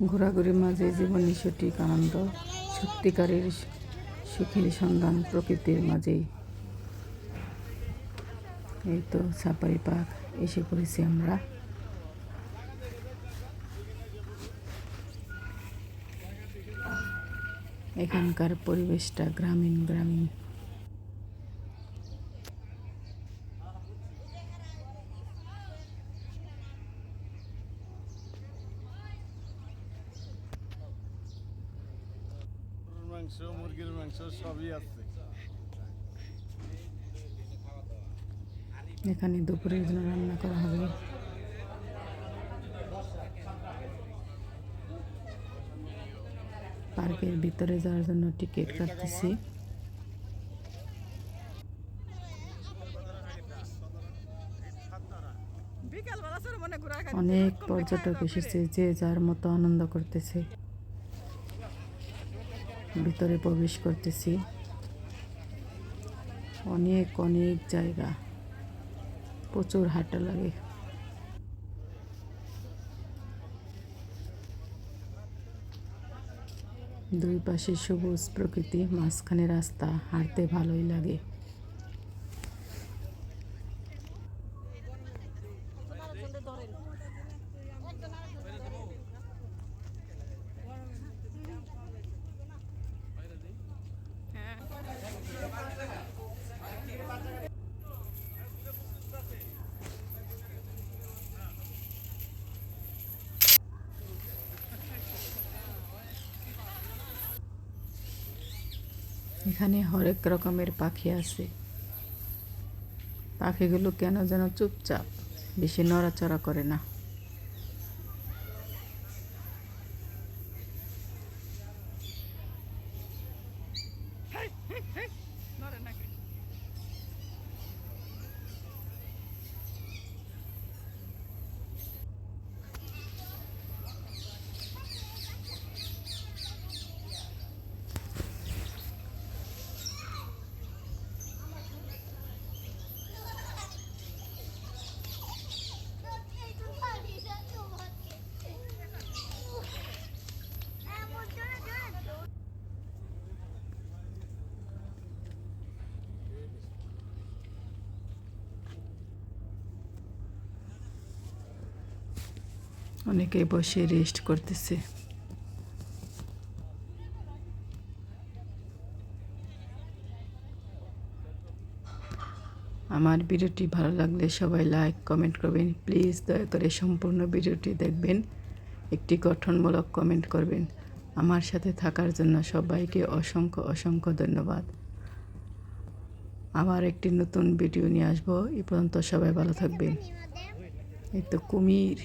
ঘোরাঘুরির মাঝে জীবনী সঠিক আনন্দ, সত্যিকারের সুখের সন্ধান প্রকৃতির মাঝেই। এই তো সাফারি পার্ক এসে পড়েছি আমরা। এখানকার পরিবেশটা গ্রামীণ গ্রামীণ। মাংস, মুরগির মাংস সবই আছে। এখানে দুপুরের জন্য রান্না করা হবে। পার্কের ভিতরে যাওয়ার জন্য টিকিট কাটতেছি। অনেক পর্যটক এসেছে, যে যার মতো আনন্দ করতেছে। ভিতরে প্রবেশ করতেছি। অনেক অনেক জায়গা, প্রচুর হাঁটা লাগে। দুই পাশে সবুজ প্রকৃতি, মাঝখানে রাস্তা, হাঁটতে ভালোই লাগে। এখানে হরেক রকমের পাখি আছে। পাখিগুলো কেন যেন চুপচাপ, বেশি নড়াচড়া করে না। অনেকে বসে রেস্ট করতেছে। আমার ভিডিওটি ভালো লাগলে সবাই লাইক কমেন্ট করবেন। প্লিজ দয়া করে সম্পূর্ণ ভিডিওটি দেখবেন, একটি গঠনমূলক কমেন্ট করবেন। আমার সাথে থাকার জন্য সবাইকে অসংখ্য অসংখ্য ধন্যবাদ। আবার একটি নতুন ভিডিও নিয়ে আসবো। এ পর্যন্ত সবাই ভালো থাকবেন। এই তো কুমির।